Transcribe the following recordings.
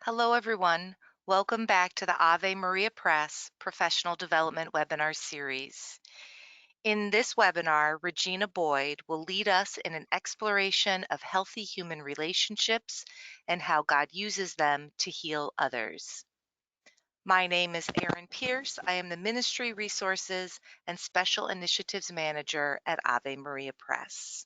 Hello, everyone. Welcome back to the Ave Maria Press Professional Development Webinar Series. In this webinar, Regina Boyd will lead us in an exploration of healthy human relationships and how God uses them to heal others. My name is Erin Pierce. I am the Ministry Resources and Special Initiatives Manager at Ave Maria Press.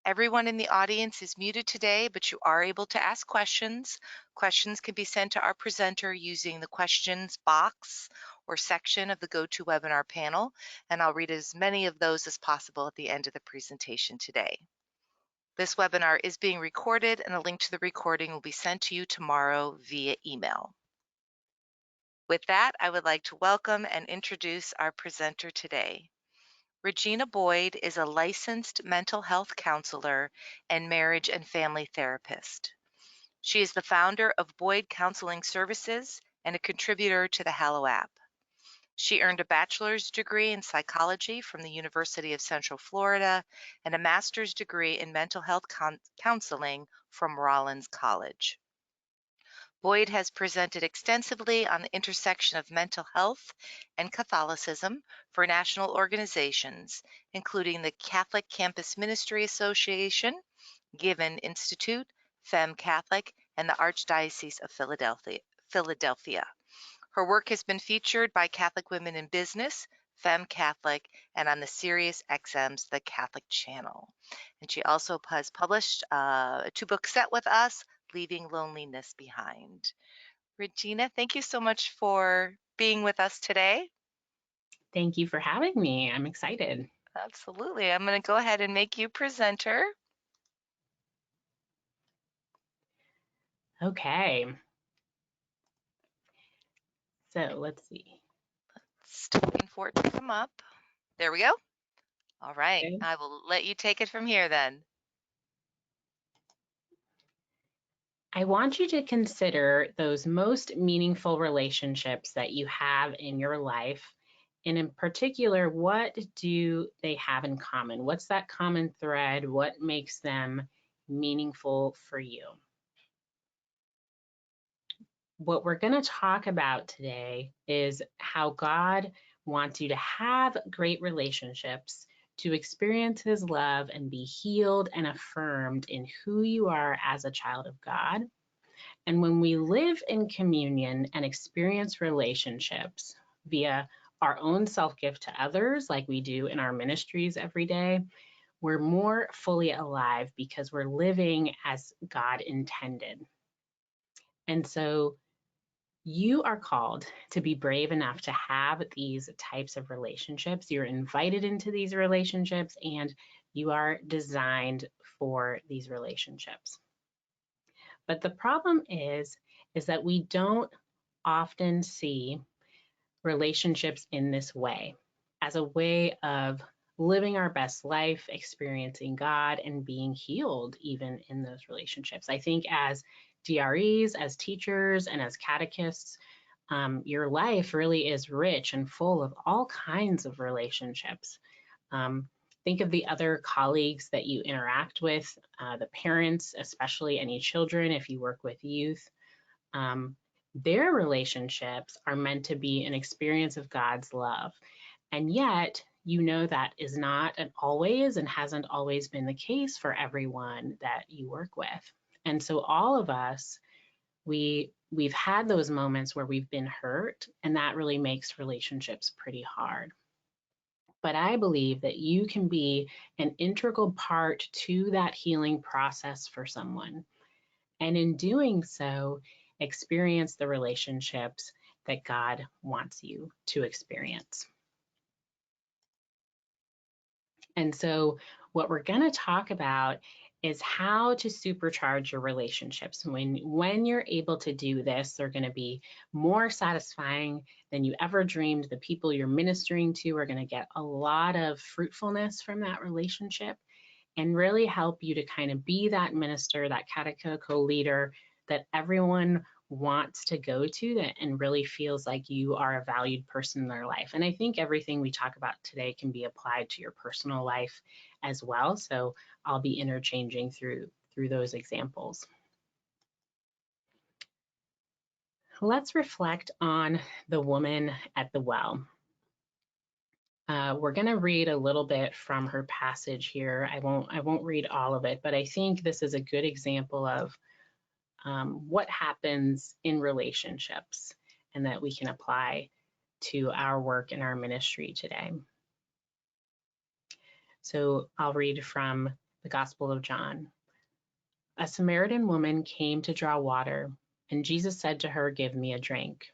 Everyone in the audience is muted today, but you are able to ask questions. Questions can be sent to our presenter using the questions box or section of the GoToWebinar panel, and I'll read as many of those as possible at the end of the presentation today. This webinar is being recorded, and a link to the recording will be sent to you tomorrow via email. With that, I would like to welcome and introduce our presenter today. Regina Boyd is a licensed mental health counselor and marriage and family therapist. She is the founder of Boyd Counseling Services and a contributor to the Hallow app. She earned a bachelor's degree in psychology from the University of Central Florida and a master's degree in mental health counseling from Rollins College. Boyd has presented extensively on the intersection of mental health and Catholicism for national organizations, including the Catholic Campus Ministry Association, Given Institute, Femme Catholic, and the Archdiocese of Philadelphia. Her work has been featured by Catholic Women in Business, Femme Catholic, and on the Sirius XM's The Catholic Channel. And she also has published a two-book set with us, Leaving Loneliness Behind. Regina, thank you so much for being with us today. Thank you for having me. I'm excited. Absolutely. I'm going to go ahead and make you presenter. Okay. So let's see. Still waiting for it to come up. There we go. All right. Okay. I will let you take it from here then. I want you to consider those most meaningful relationships that you have in your life. And in particular, what do they have in common? What's that common thread? What makes them meaningful for you? What we're going to talk about today is how God wants you to have great relationships, to experience his love and be healed and affirmed in who you are as a child of God. And when we live in communion and experience relationships via our own self-gift to others, like we do in our ministries every day, we're more fully alive because we're living as God intended. And so you are called to be brave enough to have these types of relationships. You're invited into these relationships and you are designed for these relationships. But the problem is that we don't often see relationships in this way, as a way of living our best life, experiencing God, and being healed even in those relationships. I think as DREs, as teachers, and as catechists, your life really is rich and full of all kinds of relationships. Think of the other colleagues that you interact with, the parents, especially any children if you work with youth. Their relationships are meant to be an experience of God's love. And yet, you know that is not always and hasn't always been the case for everyone that you work with. And so all of us, we've had those moments where we've been hurt, and that really makes relationships pretty hard. But I believe that you can be an integral part to that healing process for someone. And in doing so, experience the relationships that God wants you to experience. And so what we're going to talk about is how to supercharge your relationships. When you're able to do this, they're going to be more satisfying than you ever dreamed. The people you're ministering to are going to get a lot of fruitfulness from that relationship and really help you to kind of be that minister, that catechical leader that everyone wants to go to that and really feels like you are a valued person in their life. And I think everything we talk about today can be applied to your personal life as well. So I'll be interchanging through those examples. let's reflect on the woman at the well. We're going to read a little bit from her passage here. I won't read all of it, but I think this is a good example of what happens in relationships and that we can apply to our work and our ministry today. So I'll read from the Gospel of John. A Samaritan woman came to draw water, and Jesus said to her, "Give me a drink."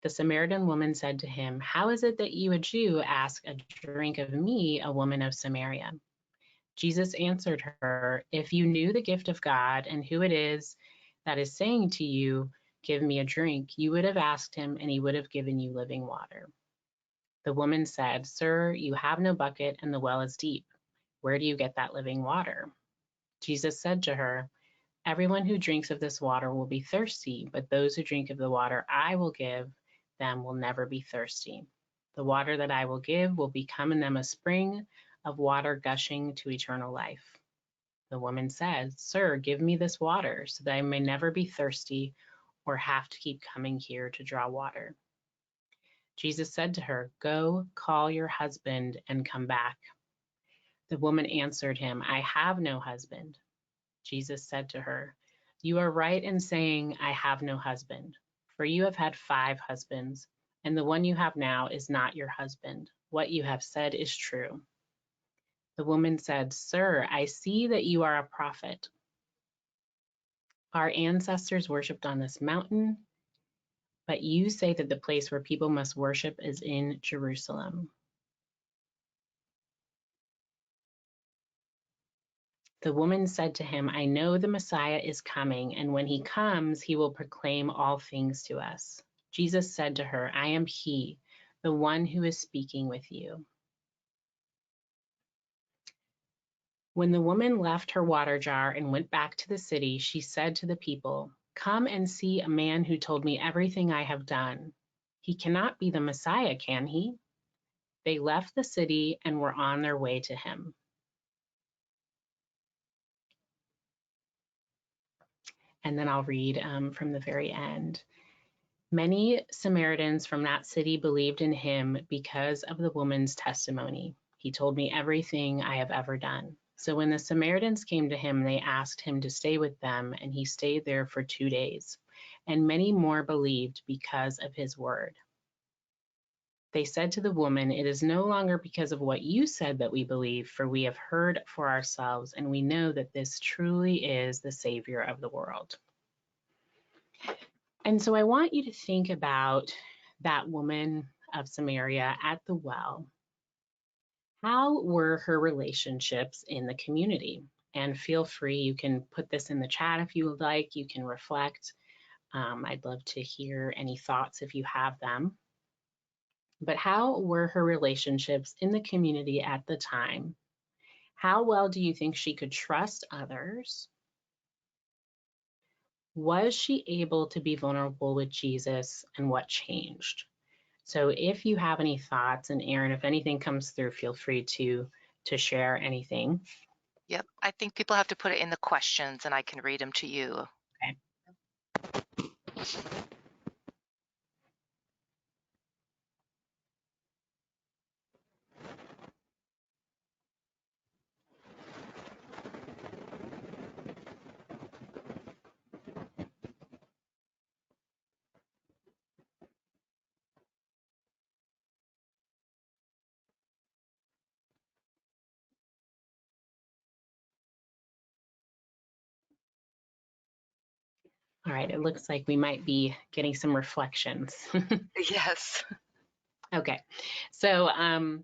The Samaritan woman said to him, "How is it that you, a Jew, ask a drink of me, a woman of Samaria?" Jesus answered her, "If you knew the gift of God and who it is that is saying to you, 'Give me a drink,' you would have asked him, and he would have given you living water." The woman said, "Sir, you have no bucket, and the well is deep. Where do you get that living water?" Jesus said to her, "Everyone who drinks of this water will be thirsty, but those who drink of the water I will give them will never be thirsty. The water that I will give will become in them a spring of water gushing to eternal life." The woman said, "Sir, give me this water so that I may never be thirsty or have to keep coming here to draw water." Jesus said to her, "Go, call your husband and come back." The woman answered him, "I have no husband." Jesus said to her, "You are right in saying, 'I have no husband,' for you have had 5 husbands, and the one you have now is not your husband. What you have said is true." The woman said, "Sir, I see that you are a prophet. Our ancestors worshipped on this mountain, but you say that the place where people must worship is in Jerusalem." The woman said to him, "I know the Messiah is coming, and when he comes, he will proclaim all things to us." Jesus said to her, "I am he, the one who is speaking with you." When the woman left her water jar and went back to the city, she said to the people, "Come and see a man who told me everything I have done. He cannot be the Messiah, can he?" They left the city and were on their way to him. And then I'll read from the very end. Many Samaritans from that city believed in him because of the woman's testimony. "He told me everything I have ever done." So when the Samaritans came to him, they asked him to stay with them, and he stayed there for 2 days. And many more believed because of his word. They said to the woman, "It is no longer because of what you said that we believe, for we have heard for ourselves, and we know that this truly is the Savior of the world." And so I want you to think about that woman of Samaria at the well. How were her relationships in the community? And feel free, you can put this in the chat if you would like, you can reflect. I'd love to hear any thoughts if you have them. But how were her relationships in the community at the time? How well do you think she could trust others? Was she able to be vulnerable with Jesus, and what changed? So if you have any thoughts, and Erin, if anything comes through, feel free to share anything. Yep. I think people have to put it in the questions and I can read them to you. Okay. All right, it looks like we might be getting some reflections. Yes. Okay, so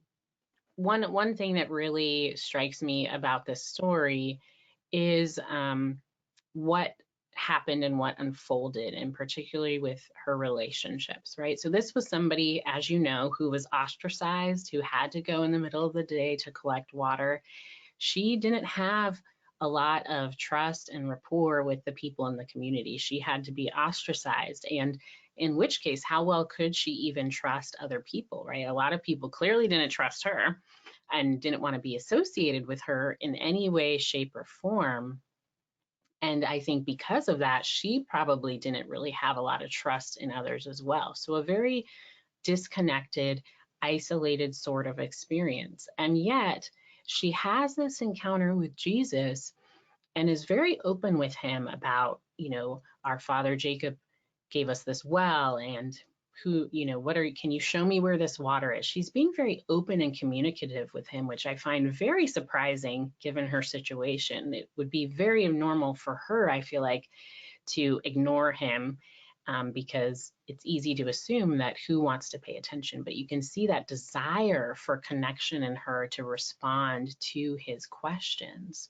one thing that really strikes me about this story is what happened and what unfolded, and particularly with her relationships, right? So this was somebody, as you know, who was ostracized, who had to go in the middle of the day to collect water. She didn't have a lot of trust and rapport with the people in the community. She had to be ostracized, and in which case, how well could she even trust other people, right? A lot of people clearly didn't trust her and didn't want to be associated with her in any way, shape, or form. And I think because of that, she probably didn't really have a lot of trust in others as well. So a very disconnected, isolated sort of experience. And yet she has this encounter with Jesus and is very open with him about, our father Jacob gave us this well, and can you show me where this water is? She's being very open and communicative with him, which I find very surprising given her situation. It would be very normal for her, I feel like, to ignore him, because it's easy to assume that who wants to pay attention, but you can see that desire for connection in her to respond to his questions.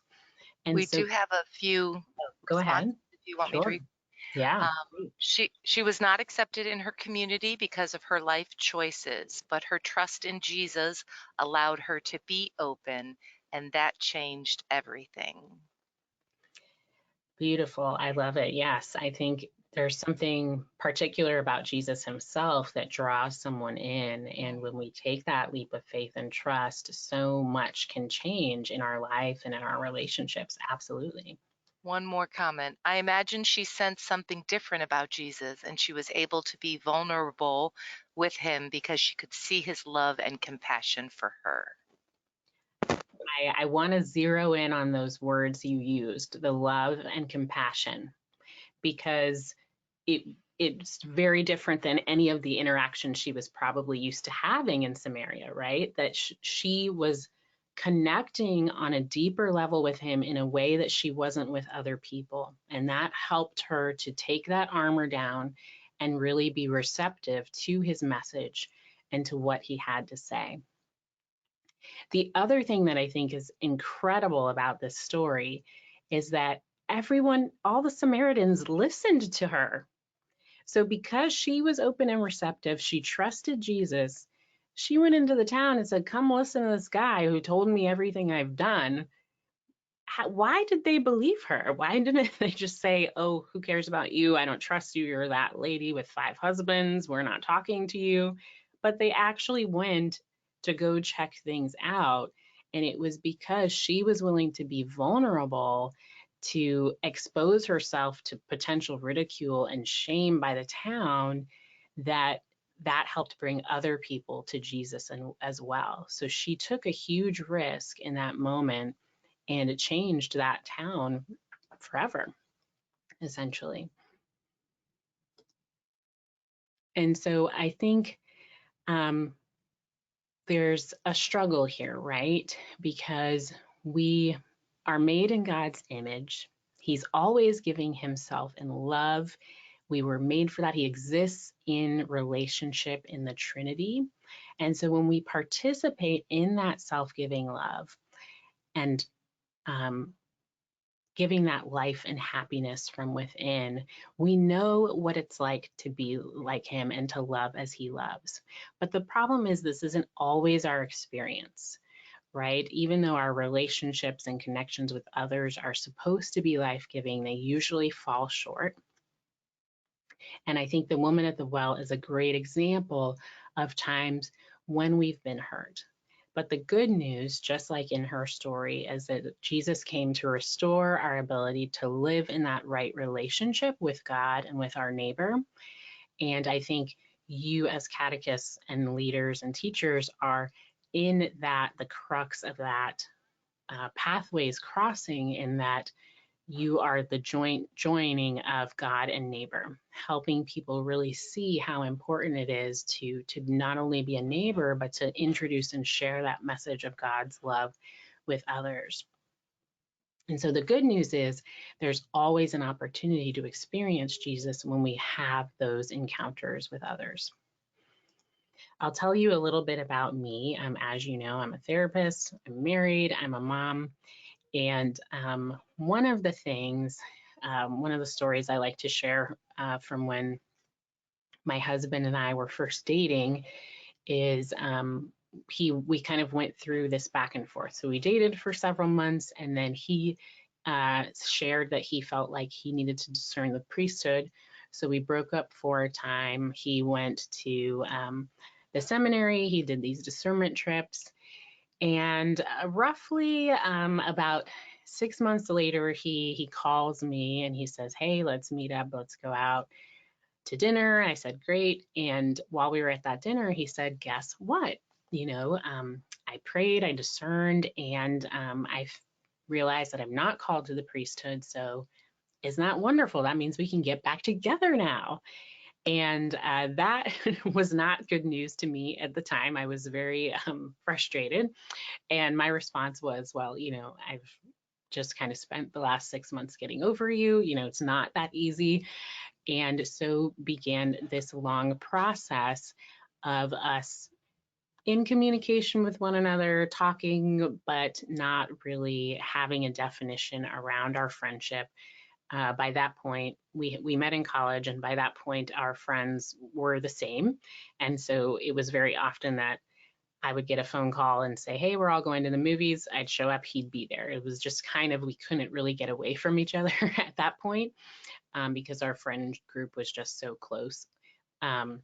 And We so, do have a few go responses ahead. if you want me to Sure. read. Yeah. Um, she was not accepted in her community because of her life choices, but her trust in Jesus allowed her to be open, and that changed everything. Beautiful. I love it. Yes, I think there's something particular about Jesus himself that draws someone in. And when we take that leap of faith and trust, so much can change in our life and in our relationships. Absolutely. One more comment. I imagine she sensed something different about Jesus, and she was able to be vulnerable with him because she could see his love and compassion for her. I want to zero in on those words you used, the love and compassion, because it it's very different than any of the interactions she was probably used to having in Samaria, right? That she was connecting on a deeper level with him in a way that she wasn't with other people. And that helped her to take that armor down and really be receptive to his message and to what he had to say. The other thing that I think is incredible about this story is that all the Samaritans listened to her. So because she was open and receptive, she trusted Jesus. She went into the town and said, "Come listen to this guy who told me everything I've done." Why did they believe her? Why didn't they just say, "Oh, who cares about you? I don't trust you. You're that lady with 5 husbands. We're not talking to you." But they actually went to go check things out. And it was because she was willing to be vulnerable, to expose herself to potential ridicule and shame by the town, that helped bring other people to Jesus as well. So she took a huge risk in that moment, and it changed that town forever, essentially. And so I think, um, there's a struggle here, right? Because we are made in God's image. He's always giving himself in love. We were made for that. He exists in relationship in the Trinity. And so when we participate in that self giving love and, um, giving that life and happiness from within, we know what it's like to be like him and to love as he loves. But the problem is, this isn't always our experience, right? Even though our relationships and connections with others are supposed to be life giving, they usually fall short. And I think the woman at the well is a great example of times when we've been hurt. But the good news, just like in her story, is that Jesus came to restore our ability to live in that right relationship with God and with our neighbor. And I think you, as catechists and leaders and teachers, are in that, the crux of that, pathways crossing, in that you are the joining of God and neighbor, helping people really see how important it is to not only be a neighbor, but to introduce and share that message of God's love with others. And so the good news is, there's always an opportunity to experience Jesus when we have those encounters with others. I'll tell you a little bit about me. As you know, I'm a therapist, I'm married, I'm a mom. And one of the things, one of the stories I like to share, from when my husband and I were first dating, is, we kind of went through this back and forth. So we dated for several months, and then he shared that he felt like he needed to discern the priesthood. So we broke up for a time. He went to the seminary. He did these discernment trips, and roughly about 6 months later, he calls me and he says, "Hey, let's meet up. Let's go out to dinner." I said, "Great." And while we were at that dinner, he said, "Guess what? I prayed, I discerned, and I realized that I'm not called to the priesthood. So isn't that wonderful? That means we can get back together now." And that was not good news to me at the time. I was very frustrated. And my response was, "Well, I've just kind of spent the last 6 months getting over you. It's not that easy." And so began this long process of us in communication with one another, talking, but not really having a definition around our friendship. By that point, we met in college, and by that point, our friends were the same. And so it was very often that I would get a phone call and say, "Hey, we're all going to the movies." I'd show up, he'd be there. It was just kind of, we couldn't really get away from each other at that point, because our friend group was just so close. Um,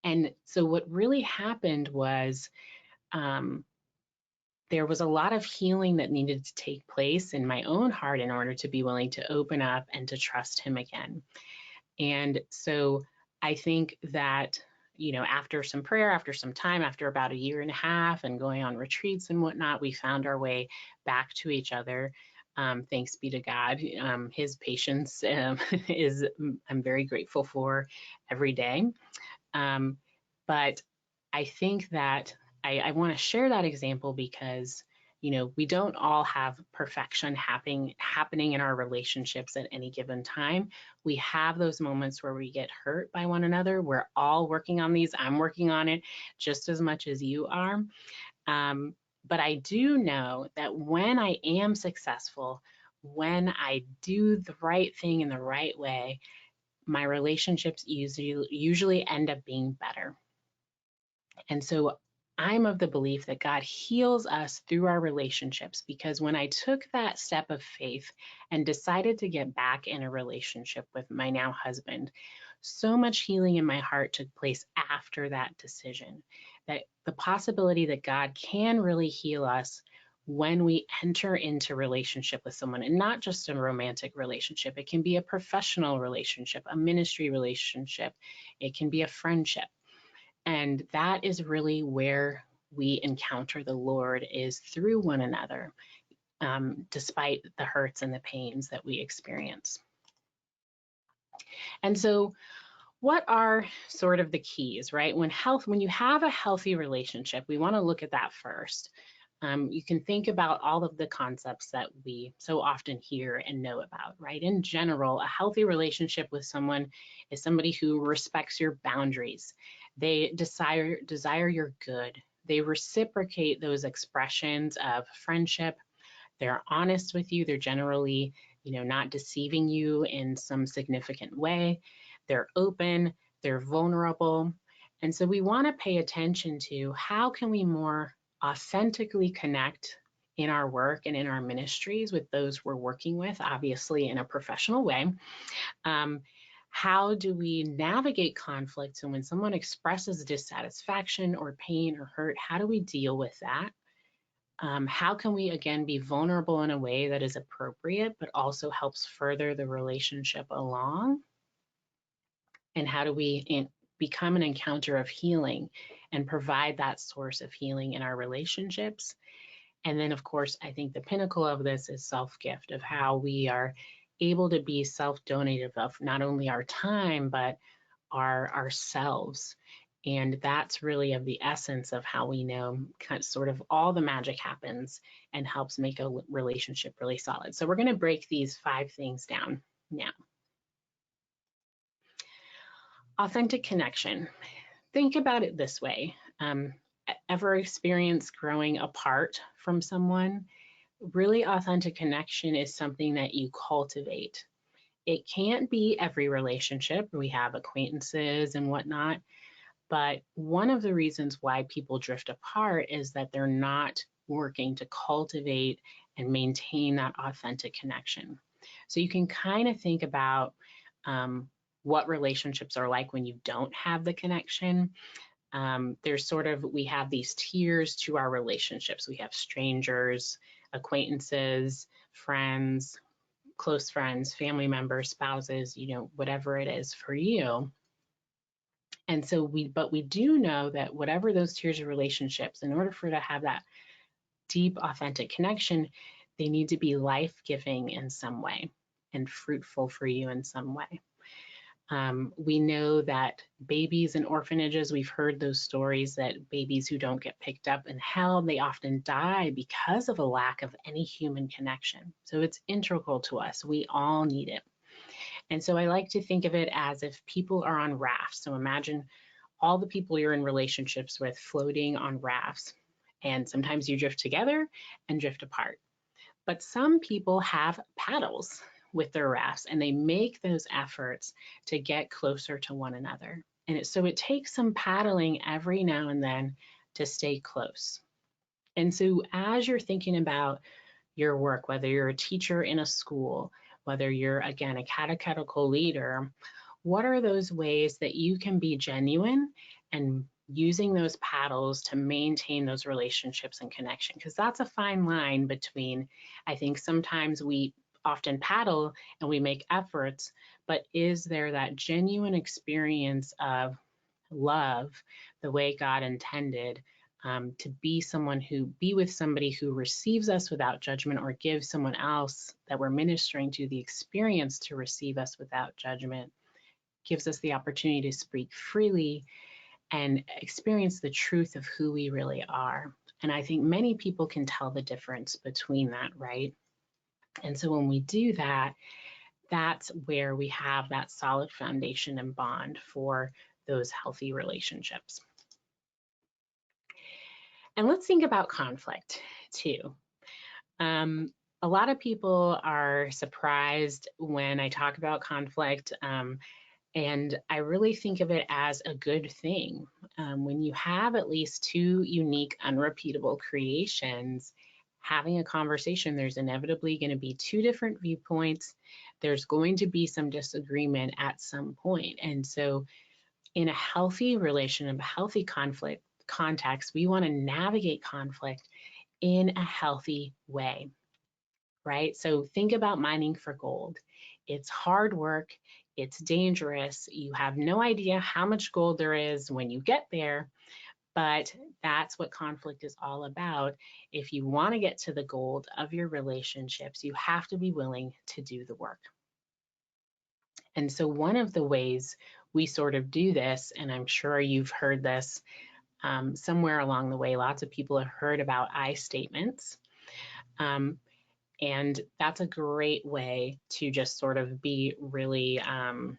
and so what really happened was, um, there was a lot of healing that needed to take place in my own heart in order to be willing to open up and to trust him again. And so I think that, after some prayer, after some time, after about a year and a half and going on retreats and whatnot, we found our way back to each other. Thanks be to God. His patience is, I'm very grateful for every day. Um, but I think that I want to share that example because, we don't all have perfection happening in our relationships at any given time. We have those moments where we get hurt by one another. We're all working on these. I'm working on it just as much as you are. But I do know that when I am successful, when I do the right thing in the right way, my relationships usually end up being better. And so I'm of the belief that God heals us through our relationships, because when I took that step of faith and decided to get back in a relationship with my now husband, so much healing in my heart took place after that decision. That the possibility that God can really heal us when we enter into relationship with someone, and not just a romantic relationship. It can be a professional relationship, a ministry relationship, it can be a friendship. And that is really where we encounter the Lord, is through one another, despite the hurts and the pains that we experience. And so, what are sort of the keys, right? When you have a healthy relationship, we want to look at that first. You can think about all of the concepts that we so often hear and know about, right? In general, a healthy relationship with someone is somebody who respects your boundaries. They desire your good. They reciprocate those expressions of friendship. They're honest with you. They're generally, not deceiving you in some significant way. They're open. They're vulnerable. And so we want to pay attention to how can we more authentically connect in our work and in our ministries with those we're working with, obviously in a professional way. How do we navigate conflict? And when someone expresses dissatisfaction or pain or hurt, how do we deal with that? How can we, again, be vulnerable in a way that is appropriate, but also helps further the relationship along? And how do we become an encounter of healing and provide that source of healing in our relationships? And then, of course, I think the pinnacle of this is self-gift, of how we are able to be self-donative of not only our time, but ourselves. And that's really of the essence of how we know sort of all the magic happens and helps make a relationship really solid. So we're going to break these 5 things down now. Authentic connection. Think about it this way. Ever experienced growing apart from someone? Really authentic connection is something that you cultivate. It can't be every relationship. We have acquaintances and whatnot, but one of the reasons why people drift apart is that they're not working to cultivate and maintain that authentic connection. So you can kind of think about what relationships are like when you don't have the connection. We have these tiers to our relationships. We have strangers, acquaintances, friends, close friends, family members, spouses, whatever it is for you. And so but we do know that whatever those tiers of relationships, in order for to have that deep, authentic connection, they need to be life-giving in some way and fruitful for you in some way. We know that babies in orphanages, we've heard those stories that babies who don't get picked up and held, they often die because of a lack of any human connection. So it's integral to us. We all need it. And so I like to think of it as if people are on rafts. So imagine all the people you're in relationships with floating on rafts. And sometimes you drift together and drift apart. But some people have paddles with their rafts and they make those efforts to get closer to one another. And so it takes some paddling every now and then to stay close. And so as you're thinking about your work, whether you're a teacher in a school, whether you're, again, a catechetical leader, what are those ways that you can be genuine and using those paddles to maintain those relationships and connection? Because that's a fine line between, I think sometimes we often paddle and we make efforts, but is there that genuine experience of love the way God intended, to be with somebody who receives us without judgment, or give someone else that we're ministering to the experience to receive us without judgment, gives us the opportunity to speak freely and experience the truth of who we really are. And I think many people can tell the difference between that, right? And so when we do that, that's where we have that solid foundation and bond for those healthy relationships. And let's think about conflict too. A lot of people are surprised when I talk about conflict, and I really think of it as a good thing. When you have at least two unique, unrepeatable creations, having a conversation, there's inevitably going to be two different viewpoints. There's going to be some disagreement at some point. And so in a healthy relationship, a healthy conflict context, we want to navigate conflict in a healthy way, right? So think about mining for gold. It's hard work, it's dangerous. You have no idea how much gold there is when you get there, but that's what conflict is all about. If you want to get to the gold of your relationships, you have to be willing to do the work. And so one of the ways we sort of do this, and I'm sure you've heard this somewhere along the way, lots of people have heard about I statements. And that's a great way to just sort of be really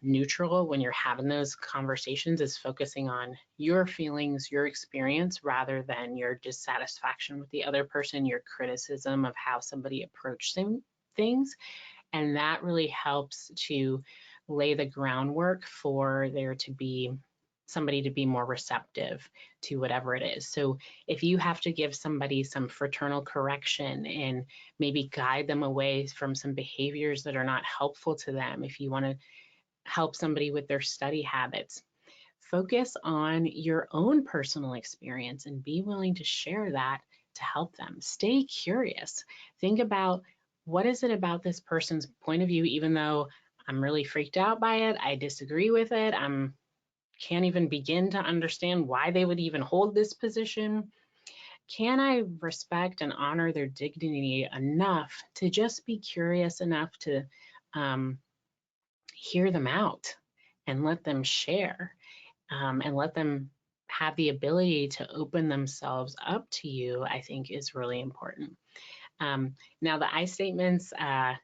neutral when you're having those conversations, is focusing on your feelings, your experience, rather than your dissatisfaction with the other person, your criticism of how somebody approached things. And that really helps to lay the groundwork for there to be somebody to be more receptive to whatever it is. So if you have to give somebody some fraternal correction and maybe guide them away from some behaviors that are not helpful to them, if you want to help somebody with their study habits, focus on your own personal experience and be willing to share that to help them. Stay curious. Think about, what is it about this person's point of view, even though I'm really freaked out by it, I disagree with it, can't even begin to understand why they would even hold this position. Can I respect and honor their dignity enough to just be curious enough to hear them out and let them share, and let them have the ability to open themselves up to you, I think is really important. Now the I statements, I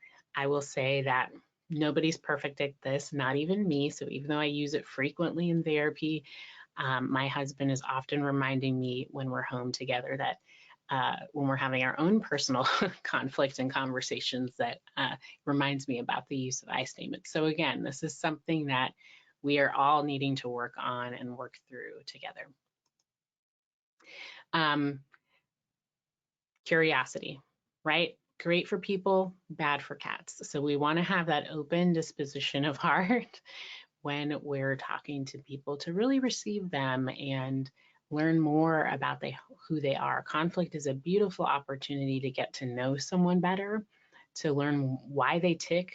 will say that nobody's perfect at this, not even me. So even though I use it frequently in therapy, my husband is often reminding me when we're home together that when we're having our own personal conflict and conversations, that reminds me about the use of I statements. So again, this is something that we are all needing to work on and work through together. Curiosity, right? Great for people, bad for cats. So we want to have that open disposition of heart when we're talking to people, to really receive them and learn more about who they are. Conflict is a beautiful opportunity to get to know someone better, to learn why they tick,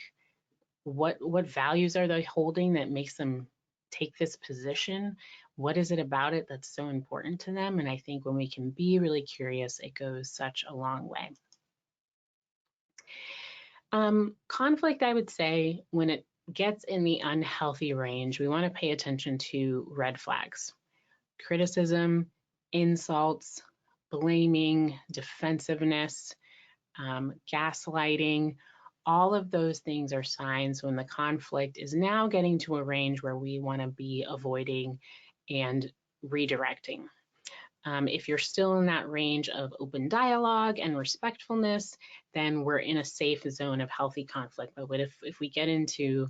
what values are they holding that makes them take this position, what is it about it that's so important to them. And I think when we can be really curious, it goes such a long way. Conflict, I would say, when it gets in the unhealthy range, we want to pay attention to red flags: criticism, insults, blaming, defensiveness, gaslighting. All of those things are signs when the conflict is now getting to a range where we want to be avoiding and redirecting. If you're still in that range of open dialogue and respectfulness, then we're in a safe zone of healthy conflict. But if we get into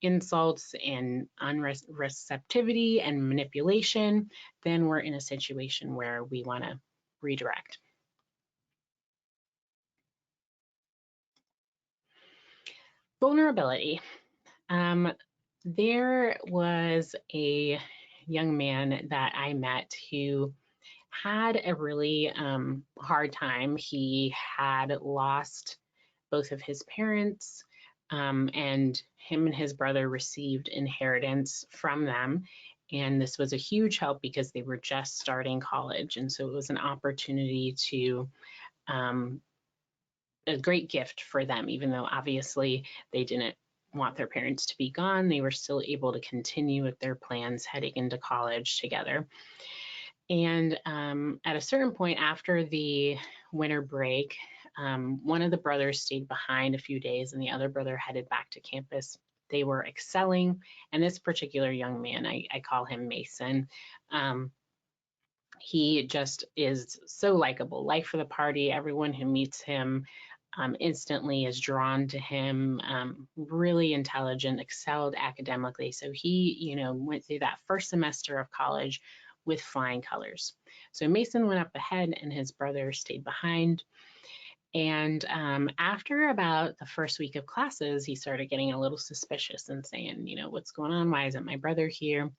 insults and unreceptivity and manipulation, then we're in a situation where we want to redirect. Vulnerability. There was a young man that I met who had a really hard time. He had lost both of his parents, and him and his brother received inheritance from them. And this was a huge help because they were just starting college. And so it was an opportunity to, a great gift for them, even though obviously they didn't want their parents to be gone. They were still able to continue with their plans heading into college together. And at a certain point after the winter break, one of the brothers stayed behind a few days and the other brother headed back to campus. They were excelling. And this particular young man, I call him Mason, he just is so likable, life for the party. Everyone who meets him instantly is drawn to him, really intelligent, excelled academically. So he, went through that first semester of college with flying colors. So Mason went up ahead and his brother stayed behind. And after about the first week of classes, he started getting a little suspicious and saying, what's going on? Why isn't my brother here?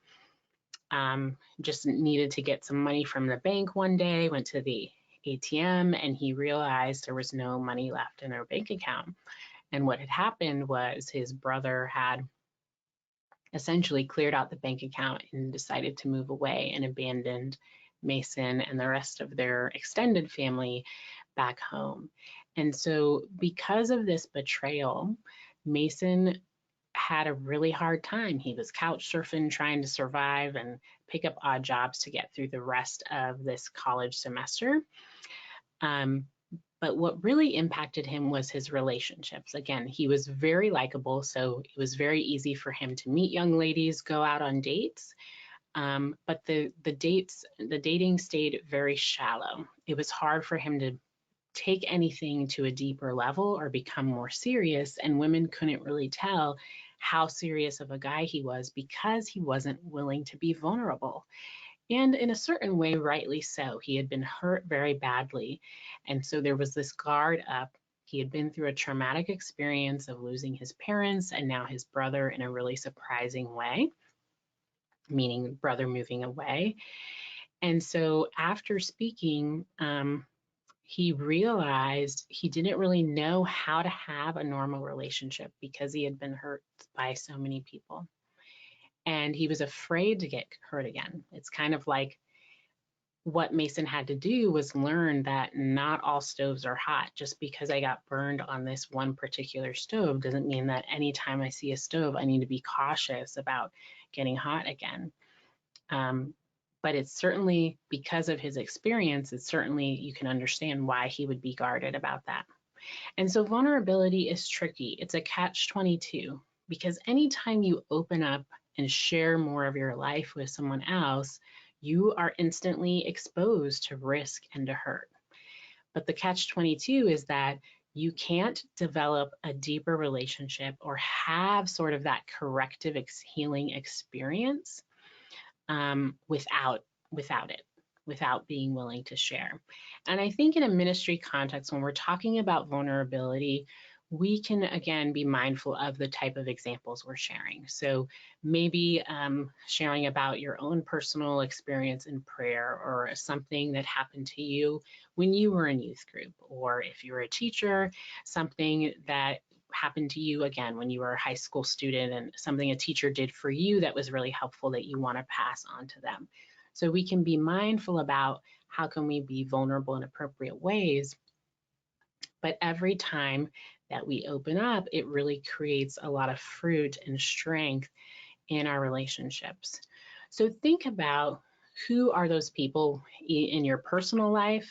Just needed to get some money from the bank one day, went to the ATM, and he realized there was no money left in their bank account. And what had happened was his brother had essentially cleared out the bank account and decided to move away and abandoned Mason and the rest of their extended family back home. And so, because of this betrayal, Mason had a really hard time. He was couch surfing, trying to survive and pick up odd jobs to get through the rest of this college semester. But what really impacted him was his relationships. Again, he was very likable, so it was very easy for him to meet young ladies, go out on dates. But the dating stayed very shallow. It was hard for him to take anything to a deeper level or become more serious, and women couldn't really tell how serious of a guy he was because he wasn't willing to be vulnerable. And in a certain way, rightly so. He had been hurt very badly. And so there was this guard up. He had been through a traumatic experience of losing his parents and now his brother in a really surprising way, meaning brother moving away. And so after speaking, he realized he didn't really know how to have a normal relationship because he had been hurt by so many people. And he was afraid to get hurt again. It's kind of like what Mason had to do was learn that not all stoves are hot. Just because I got burned on this one particular stove doesn't mean that anytime I see a stove, I need to be cautious about getting hot again. But it's certainly because of his experience, it's certainly you can understand why he would be guarded about that. And so vulnerability is tricky. It's a catch-22 because anytime you open up and share more of your life with someone else, you are instantly exposed to risk and to hurt. But the catch-22 is that you can't develop a deeper relationship or have sort of that corrective healing experience without being willing to share. And I think in a ministry context, when we're talking about vulnerability, we can again be mindful of the type of examples we're sharing. So maybe sharing about your own personal experience in prayer, or something that happened to you when you were in youth group, or if you were a teacher, something that happened to you again when you were a high school student, and something a teacher did for you that was really helpful that you want to pass on to them. So we can be mindful about how can we be vulnerable in appropriate ways, but every time that we open up, it really creates a lot of fruit and strength in our relationships. So think about, who are those people in your personal life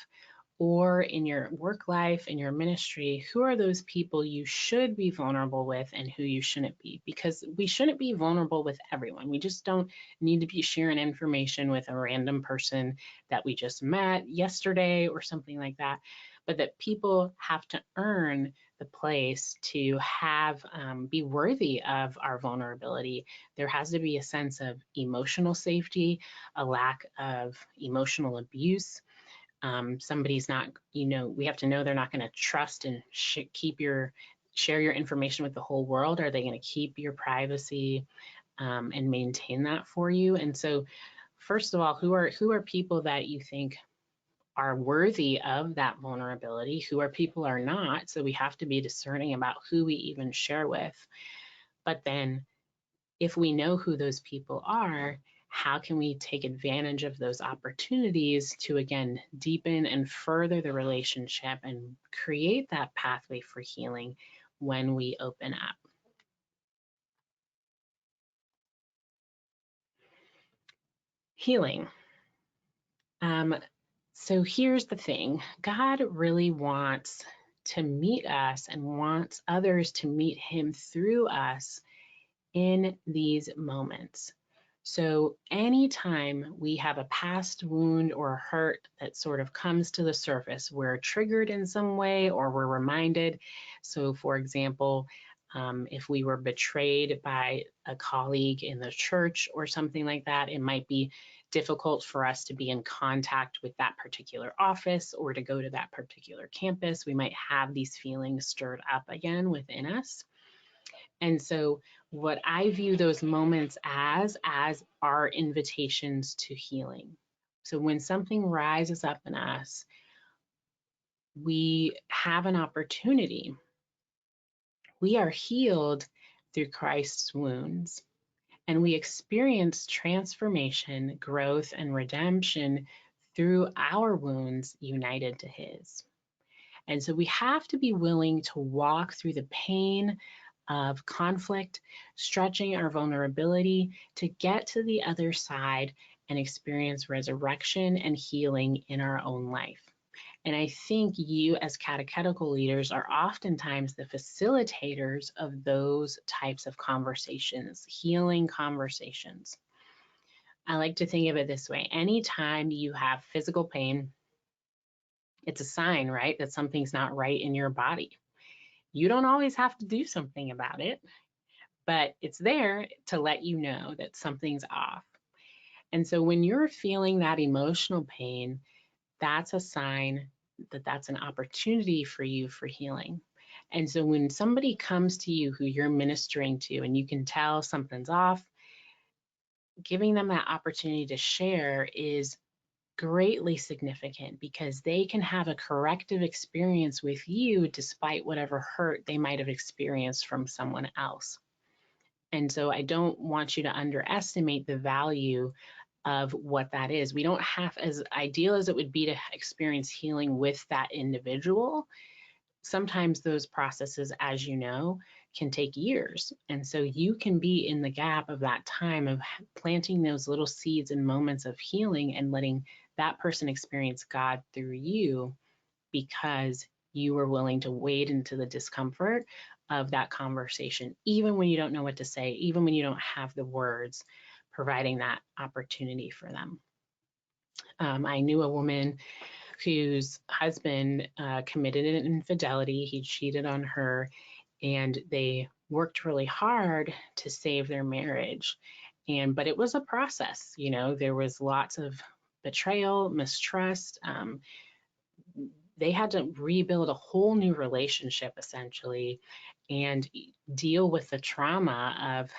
or in your work life, in your ministry? Who are those people you should be vulnerable with and who you shouldn't be? Because we shouldn't be vulnerable with everyone. We just don't need to be sharing information with a random person that we just met yesterday or something like that. But that people have to earn the place to have be worthy of our vulnerability. There has to be a sense of emotional safety, a lack of emotional abuse. Somebody's not, we have to know they're not going to trust and share your information with the whole world. Are they going to keep your privacy and maintain that for you? And so, first of all, who are people that you think are worthy of that vulnerability? Who are people are not? So we have to be discerning about who we even share with. But then, if we know who those people are, how can we take advantage of those opportunities to, again, deepen and further the relationship and create that pathway for healing when we open up? Healing. Um, so here's the thing. God really wants to meet us and wants others to meet him through us in these moments. So, anytime we have a past wound or a hurt that sort of comes to the surface, we're triggered in some way or we're reminded. So, for example, if we were betrayed by a colleague in the church or something like that, it might be difficult for us to be in contact with that particular office or to go to that particular campus. We might have these feelings stirred up again within us. And so what I view those moments as our invitations to healing. So when something rises up in us, we have an opportunity. We are healed through Christ's wounds, and we experience transformation, growth, and redemption through our wounds united to his. And so we have to be willing to walk through the pain of conflict, stretching our vulnerability to get to the other side and experience resurrection and healing in our own life. And I think you, as catechetical leaders, are oftentimes the facilitators of those types of conversations, healing conversations. I like to think of it this way. Anytime you have physical pain, it's a sign, right, that something's not right in your body. You don't always have to do something about it, but it's there to let you know that something's off. And so when you're feeling that emotional pain, that's a sign that that's an opportunity for you for healing. And so when somebody comes to you who you're ministering to and you can tell something's off, giving them that opportunity to share is greatly significant, because they can have a corrective experience with you despite whatever hurt they might have experienced from someone else. And so I don't want you to underestimate the value of what that is. We don't have, as ideal as it would be to experience healing with that individual, sometimes those processes, as you know, can take years. And so you can be in the gap of that time of planting those little seeds and moments of healing and letting that person experience God through you, because you were willing to wade into the discomfort of that conversation, even when you don't know what to say, even when you don't have the words, providing that opportunity for them. I knew a woman whose husband committed an infidelity. He cheated on her, and they worked really hard to save their marriage. But it was a process. There was lots of betrayal, mistrust. they had to rebuild a whole new relationship essentially and deal with the trauma of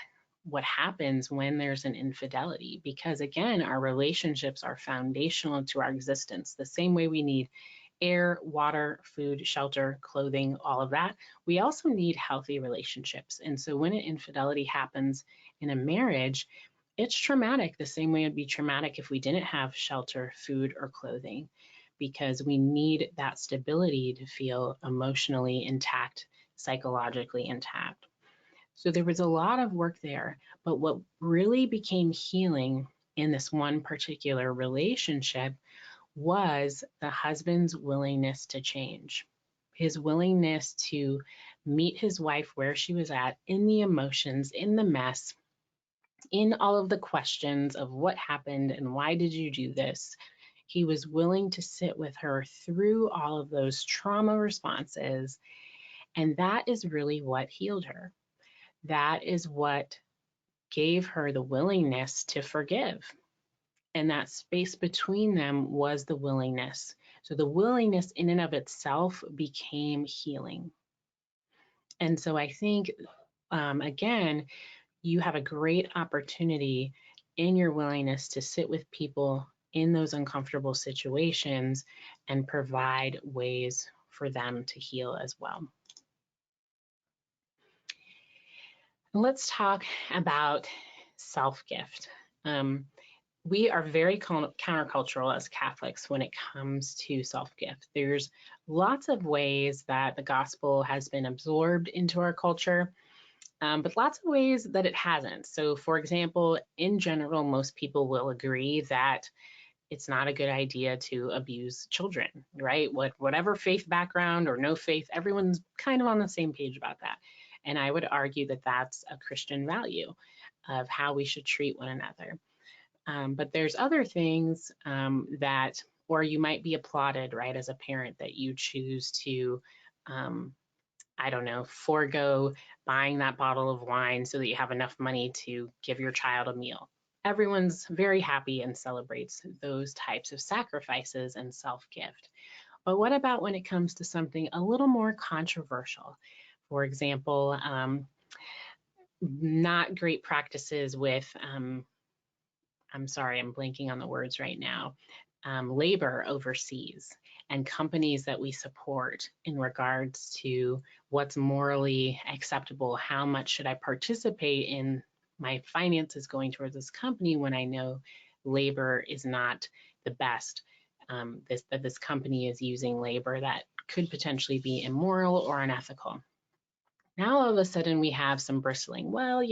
what happens when there's an infidelity. Because again, our relationships are foundational to our existence. The same way we need air, water, food, shelter, clothing, all of that, we also need healthy relationships. And so when an infidelity happens in a marriage, it's traumatic the same way it'd be traumatic if we didn't have shelter, food, or clothing, because we need that stability to feel emotionally intact, psychologically intact. So there was a lot of work there. But what really became healing in this one particular relationship was the husband's willingness to change, his willingness to meet his wife where she was at in the emotions, in the mess, in all of the questions of what happened and why did you do this. He was willing to sit with her through all of those trauma responses. And that is really what healed her. That is what gave her the willingness to forgive. And that space between them was the willingness. So the willingness in and of itself became healing. And so I think, again, you have a great opportunity in your willingness to sit with people in those uncomfortable situations and provide ways for them to heal as well. Let's talk about self-gift. We are very countercultural as Catholics when it comes to self-gift. There's lots of ways that the gospel has been absorbed into our culture, but lots of ways that it hasn't. So, for example, in general, most people will agree that it's not a good idea to abuse children, right? Whatever faith background or no faith, everyone's kind of on the same page about that. And I would argue that that's a Christian value of how we should treat one another. But there's other things that, or you might be applauded, right, as a parent that you choose to, I don't know, forego buying that bottle of wine so that you have enough money to give your child a meal. Everyone's very happy and celebrates those types of sacrifices and self-gift. But what about when it comes to something a little more controversial? For example, not great practices with I'm sorry, I'm blanking on the words right now, labor overseas and companies that we support in regards to what's morally acceptable. How much should I participate in my finances going towards this company when I know labor is not the best? That this company is using labor that could potentially be immoral or unethical. Now all of a sudden we have some bristling. Well,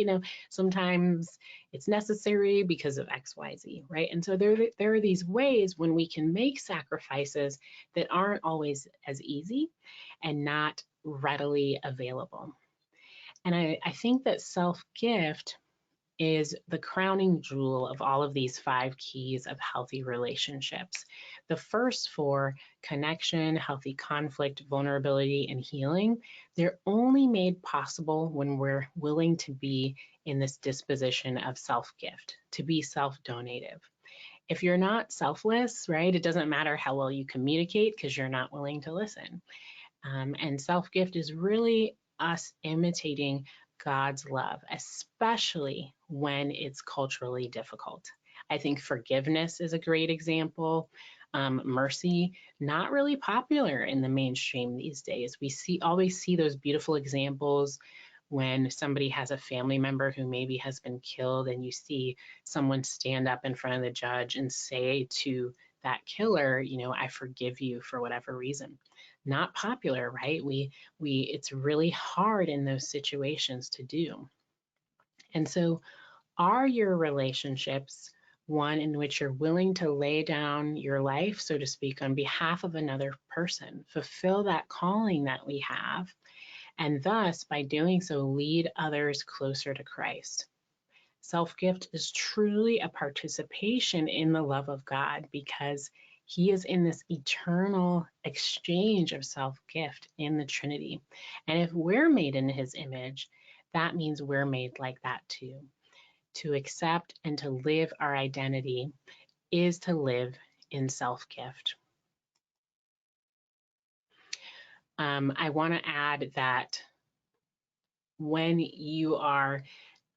sometimes it's necessary because of XYZ, right? And so there are these ways when we can make sacrifices that aren't always as easy and not readily available. And I think that self-gift is the crowning jewel of all of these 5 keys of healthy relationships. The first 4, connection, healthy conflict, vulnerability, and healing, they're only made possible when we're willing to be in this disposition of self-gift, to be self-donative. If you're not selfless, right, it doesn't matter how well you communicate because you're not willing to listen. And self-gift is really us imitating God's love, especially when it's culturally difficult. I think forgiveness is a great example. Mercy, not really popular in the mainstream these days. We always see those beautiful examples when somebody has a family member who maybe has been killed, and you see someone stand up in front of the judge and say to that killer, I forgive you for whatever reason. Not popular, right? It's really hard in those situations to do. And so are your relationships one in which you're willing to lay down your life, so to speak, on behalf of another person, fulfill that calling that we have, and thus, by doing so, lead others closer to Christ? Self-gift is truly a participation in the love of God because he is in this eternal exchange of self-gift in the Trinity. And if we're made in his image, that means we're made like that too. To accept and to live our identity is to live in self-gift. I want to add that when you are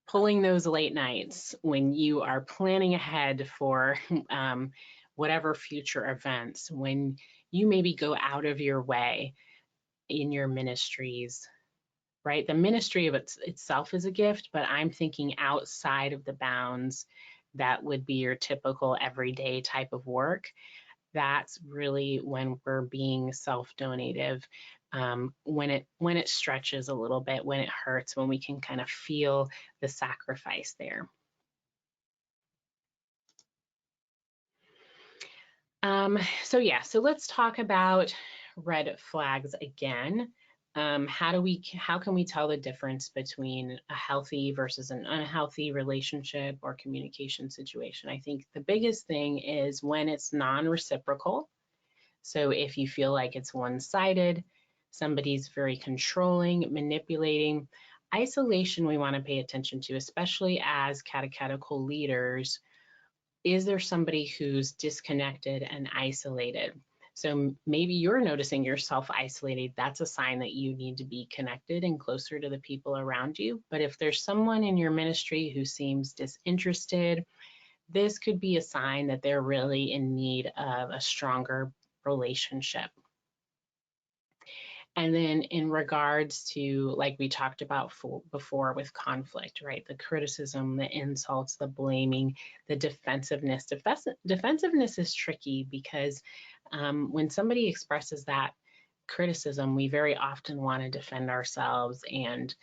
pulling those late nights, when you are planning ahead for whatever future events, when you maybe go out of your way in your ministries, right? The ministry of itself is a gift, but I'm thinking outside of the bounds that would be your typical everyday type of work. That's really when we're being self-donative. When it stretches a little bit, when it hurts, when we can kind of feel the sacrifice there. So let's talk about red flags again. How can we tell the difference between a healthy versus an unhealthy relationship or communication situation? I think the biggest thing is when it's non-reciprocal. So if you feel like it's one-sided, somebody's very controlling, manipulating, isolation we want to pay attention to, especially as catechetical leaders. Is there somebody who's disconnected and isolated? So maybe you're noticing yourself isolated. That's a sign that you need to be connected and closer to the people around you. But if there's someone in your ministry who seems disinterested, this could be a sign that they're really in need of a stronger relationship. And then in regards to, like we talked about before with conflict, right? The criticism, the insults, the blaming, the defensiveness. Defensiveness is tricky because when somebody expresses that criticism, we very often want to defend ourselves and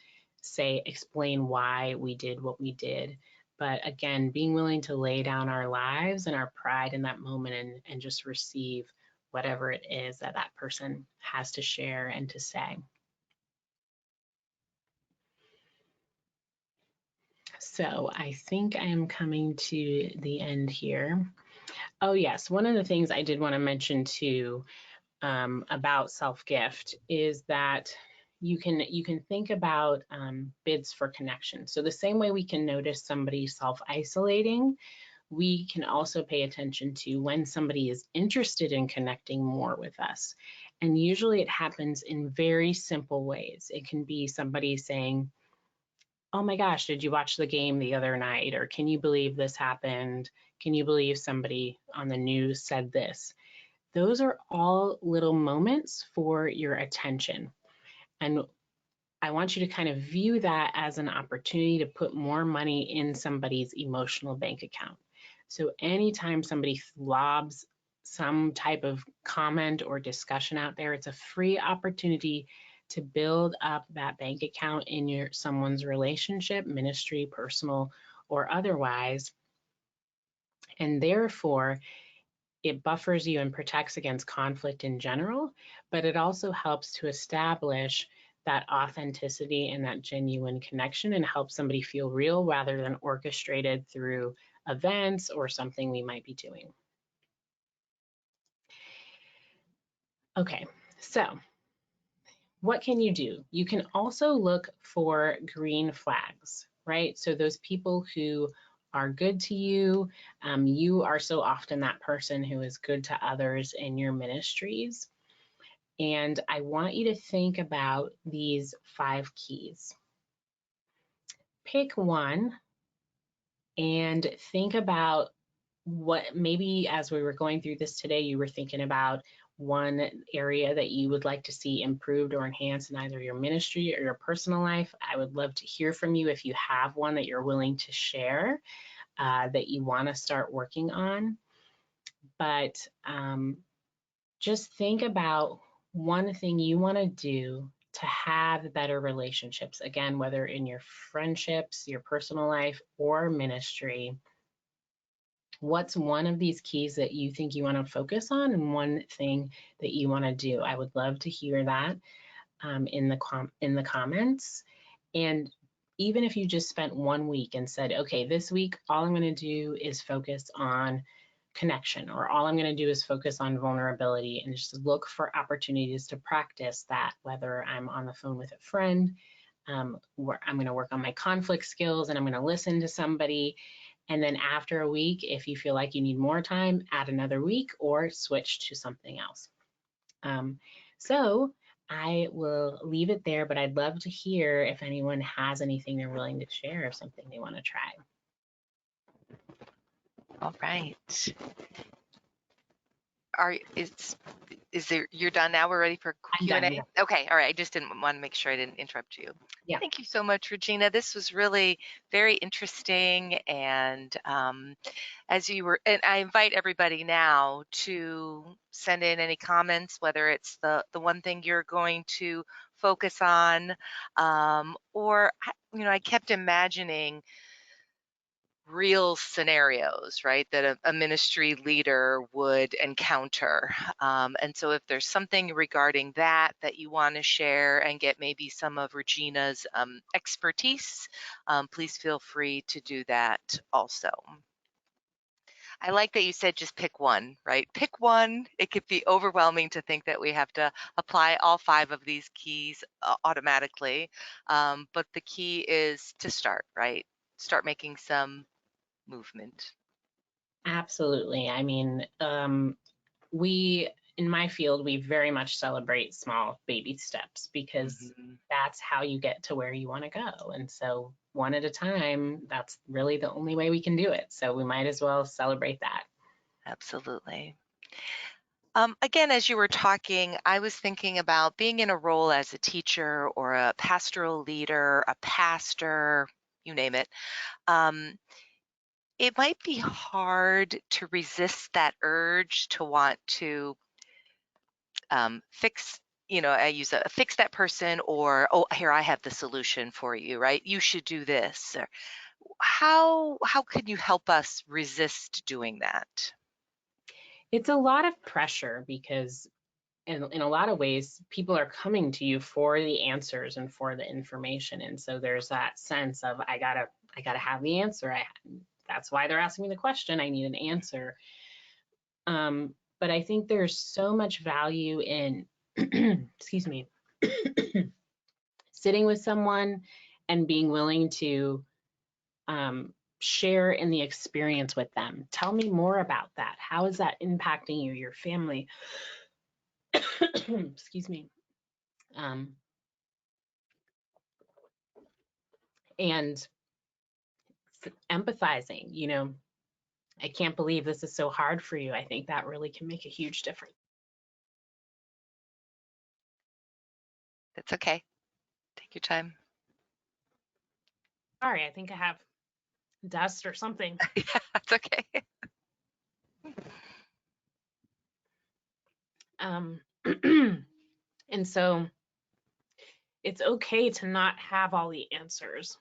explain why we did what we did. But again, being willing to lay down our lives and our pride in that moment and just receive whatever it is that that person has to share and to say. So I think I am coming to the end here. Oh yes, one of the things I did want to mention too about self-gift is that you can think about bids for connection. So the same way we can notice somebody self-isolating, we can also pay attention to when somebody is interested in connecting more with us. And usually it happens in very simple ways. It can be somebody saying, "Oh my gosh, did you watch the game the other night?" Or "Can you believe this happened? Can you believe somebody on the news said this?" Those are all little moments for your attention. And I want you to kind of view that as an opportunity to put more money in somebody's emotional bank account. So anytime somebody lobs some type of comment or discussion out there, it's a free opportunity to build up that bank account in someone's relationship, ministry, personal, or otherwise. And therefore, it buffers you and protects against conflict in general, but it also helps to establish that authenticity and that genuine connection and help somebody feel real rather than orchestrated through events or something we might be doing. Okay, so what can you do? You can also look for green flags, right? So those people who are good to you, you are so often that person who is good to others in your ministries. And I want you to think about these 5 keys. Pick one and think about what maybe as we were going through this today, you were thinking about one area that you would like to see improved or enhanced in either your ministry or your personal life. I would love to hear from you if you have one that you're willing to share that you want to start working on. But just think about one thing you want to do to have better relationships. Again, whether in your friendships, your personal life, or ministry. What's one of these keys that you think you want to focus on and one thing that you want to do? I would love to hear that in the comments. And even if you just spent 1 week and said, okay, this week, all I'm going to do is focus on connection, or all I'm going to do is focus on vulnerability, and just look for opportunities to practice that, whether I'm on the phone with a friend, where I'm going to work on my conflict skills and I'm going to listen to somebody. And then after a week, if you feel like you need more time, add another week or switch to something else. So I will leave it there, but I'd love to hear if anyone has anything they're willing to share or something they want to try. All right. Is there, you're done now? We're ready for I'm done. I'm Q&A? done. Okay. All right. I just didn't want to make sure I didn't interrupt you. Yeah. Thank you so much, Regina. This was really very interesting. And as you were, and I invite everybody now to send in any comments, whether it's the one thing you're going to focus on, or, I kept imagining real scenarios, right, that a ministry leader would encounter. And so if there's something regarding that you want to share and get maybe some of Regina's expertise, please feel free to do that also. I like that you said just pick one, right? Pick one. It could be overwhelming to think that we have to apply all 5 of these keys automatically. But the key is to start, right? Start making some movement. Absolutely. I mean, we, in my field, we very much celebrate small baby steps because Mhm. that's how you get to where you want to go. And so, one at a time, that's really the only way we can do it. So, we might as well celebrate that. Absolutely. Again, as you were talking, I was thinking about being in a role as a teacher or a pastoral leader, a pastor, you name it. Um, it might be hard to resist that urge to want to fix. I use fix that person, or, oh, here, I have the solution for you, right? You should do this. Or how can you help us resist doing that? It's a lot of pressure because in a lot of ways, people are coming to you for the answers and for the information. And so there's that sense of I gotta have the answer. That's why they're asking me the question. I need an answer. But I think there's so much value in excuse me, sitting with someone and being willing to share in the experience with them. Tell me more about that. How is that impacting you, your family? Excuse me. Um, and empathizing, I can't believe this is so hard for you. I think that really can make a huge difference. That's okay. Take your time. Sorry, I think I have dust or something. Yeah, that's okay. Um, and so it's okay to not have all the answers.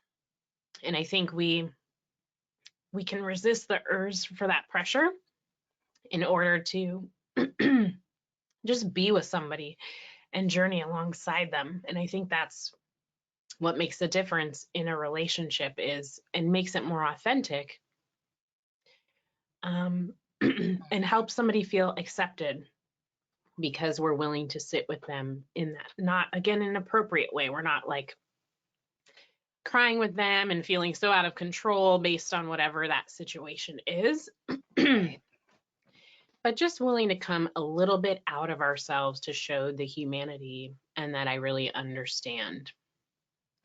And I think we can resist the urge for that pressure in order to just be with somebody and journey alongside them. And I think that's what makes the difference in a relationship is and makes it more authentic, um, and help somebody feel accepted because we're willing to sit with them in that, not again in an appropriate way. We're not like crying with them and feeling so out of control based on whatever that situation is. Right. But just willing to come a little bit out of ourselves to show the humanity and that I really understand.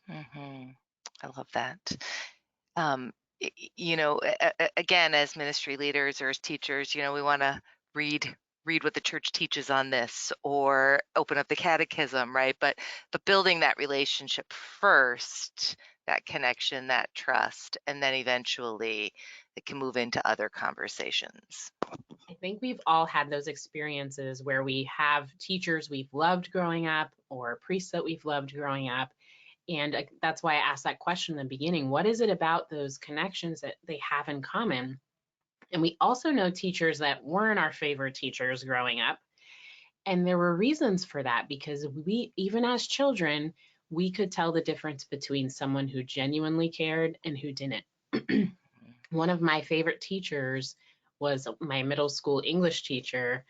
hmm I love that. Um, again, as ministry leaders or as teachers, we want to read read what the church teaches on this or open up the catechism, right? But building that relationship first, that connection, that trust, and then eventually it can move into other conversations. I think we've all had those experiences where we have teachers we've loved growing up or priests that we've loved growing up. And that's why I asked that question in the beginning. What is it about those connections that they have in common? And we also know teachers that weren't our favorite teachers growing up. And there were reasons for that because we, even as children, we could tell the difference between someone who genuinely cared and who didn't. One of my favorite teachers was my middle school English teacher,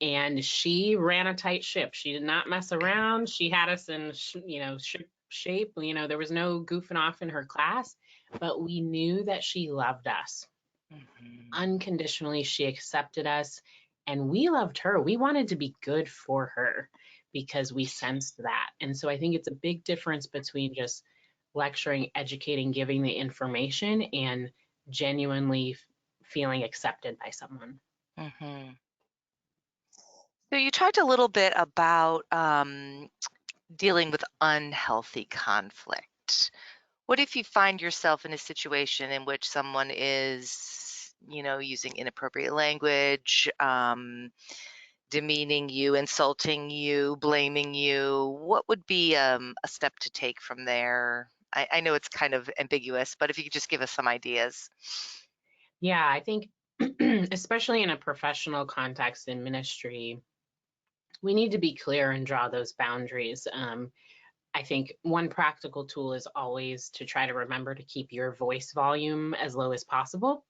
and she ran a tight ship. She did not mess around. She had us in, shape. There was no goofing off in her class, but we knew that she loved us Mhm. unconditionally. She accepted us, and we loved her. We wanted to be good for her because we sensed that. And so I think it's a big difference between just lecturing, educating, giving the information, and genuinely feeling accepted by someone. Hmm. So you talked a little bit about dealing with unhealthy conflict. What if you find yourself in a situation in which someone is, using inappropriate language, demeaning you, insulting you, blaming you? What would be a step to take from there? I know it's kind of ambiguous, but if you could just give us some ideas. Yeah, I think, especially in a professional context in ministry, we need to be clear and draw those boundaries. I think one practical tool is always to try to remember to keep your voice volume as low as possible.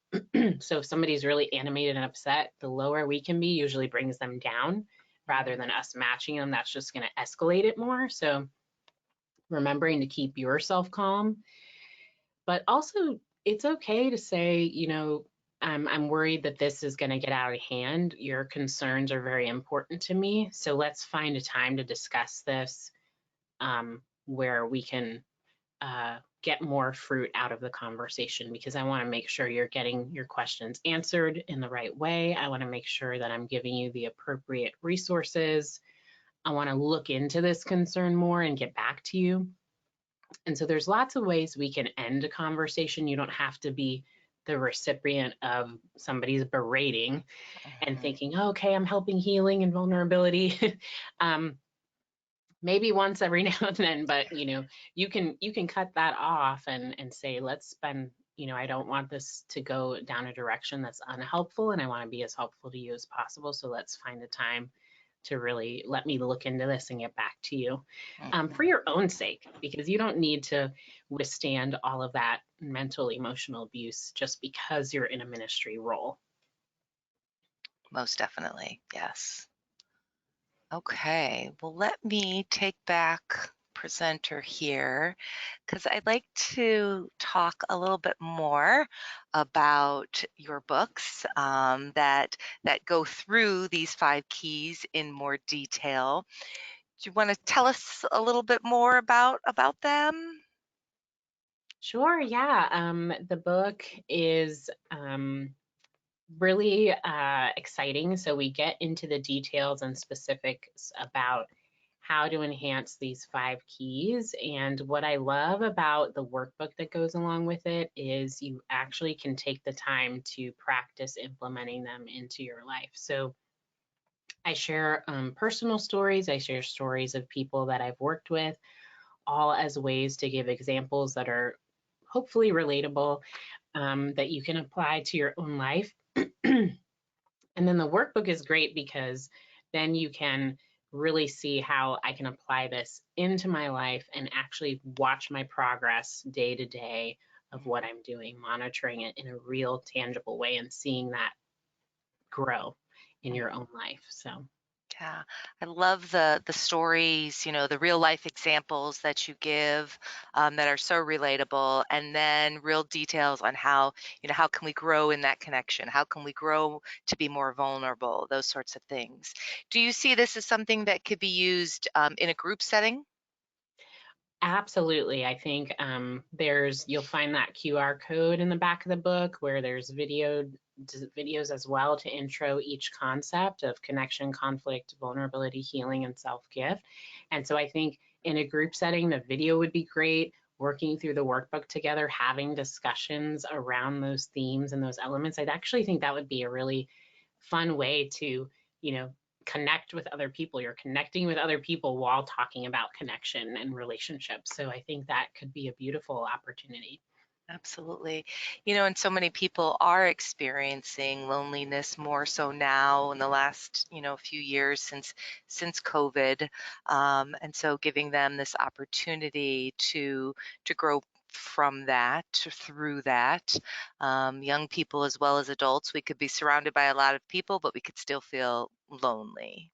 So if somebody's really animated and upset, the lower we can be usually brings them down rather than us matching them. That's just going to escalate it more. So remembering to keep yourself calm, but also it's okay to say, I'm worried that this is going to get out of hand. Your concerns are very important to me. So let's find a time to discuss this, where we can get more fruit out of the conversation, because I want to make sure you're getting your questions answered in the right way. I want to make sure that I'm giving you the appropriate resources. I want to look into this concern more and get back to you. And so there's lots of ways we can end a conversation. You don't have to be the recipient of somebody's berating and Mhm. thinking, oh, okay, I'm helping healing and vulnerability. um, Maybe once every now and then, but you can cut that off and say, let's spend, I don't want this to go down a direction that's unhelpful, and I want to be as helpful to you as possible. So let's find a time to really let me look into this and get back to you, for Mhm. your own sake, because you don't need to withstand all of that mental, emotional abuse just because you're in a ministry role. Most definitely. Yes. Okay. Well, let me take back presenter here because I'd like to talk a little bit more about your books that go through these five keys in more detail. Do you want to tell us a little bit more about them? Sure, yeah. The book is really exciting. So we get into the details and specifics about how to enhance these five keys. And what I love about the workbook that goes along with it is you actually can take the time to practice implementing them into your life. So I share personal stories, I share stories of people that I've worked with, all as ways to give examples that are hopefully relatable, that you can apply to your own life. And then the workbook is great because then you can really see how I can apply this into my life and actually watch my progress day to day of what I'm doing, monitoring it in a real tangible way and seeing that grow in your own life. So Yeah, I love the stories, the real life examples that you give, that are so relatable, and then real details on how can we grow in that connection? How can we grow to be more vulnerable? Those sorts of things. Do you see this as something that could be used in a group setting? absolutely. I think you'll find that QR code in the back of the book where there's videos as well to intro each concept of connection, conflict, vulnerability, healing, and self-gift. And so I think in a group setting, the video would be great. Working through the workbook together, having discussions around those themes and those elements. I'd actually think that would be a really fun way to, you know, connect with other people. You're connecting with other people while talking about connection and relationships. So I think that could be a beautiful opportunity. Absolutely. And so many people are experiencing loneliness more so now in the last, few years since COVID. And so giving them this opportunity to grow from that, through that. Young people as well as adults, we could be surrounded by a lot of people, but we could still feel lonely.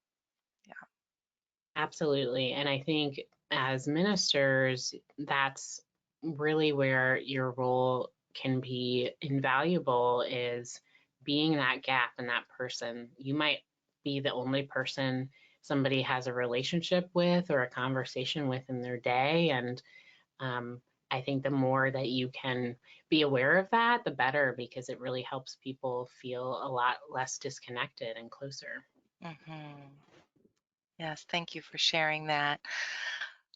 Yeah. Absolutely. And I think as ministers, that's really where your role can be invaluable, is being that gap and that person. You might be the only person somebody has a relationship with or a conversation with in their day. And um, I think the more that you can be aware of that, the better, because it really helps people feel a lot less disconnected and closer. Mhm. Yes, thank you for sharing that.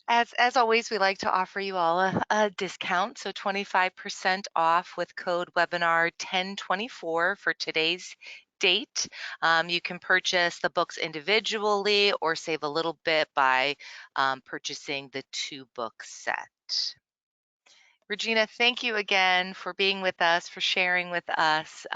As always, we like to offer you all a discount, so 25% off with code webinar 1024 for today's date. You can purchase the books individually or save a little bit by purchasing the two-book set. Regina, thank you again for being with us, for sharing with us.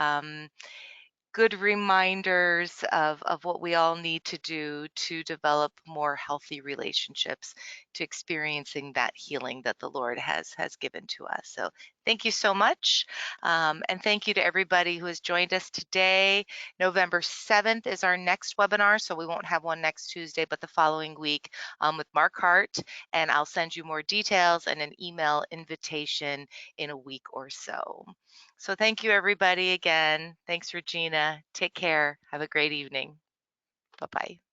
Good reminders of what we all need to do to develop more healthy relationships, to experiencing that healing that the Lord has given to us. So thank you so much. And thank you to everybody who has joined us today. November 7th is our next webinar, so we won't have one next Tuesday, but the following week with Mark Hart. And I'll send you more details and an email invitation in a week or so. So thank you, everybody, again. Thanks, Regina. Take care. Have a great evening. Bye-bye.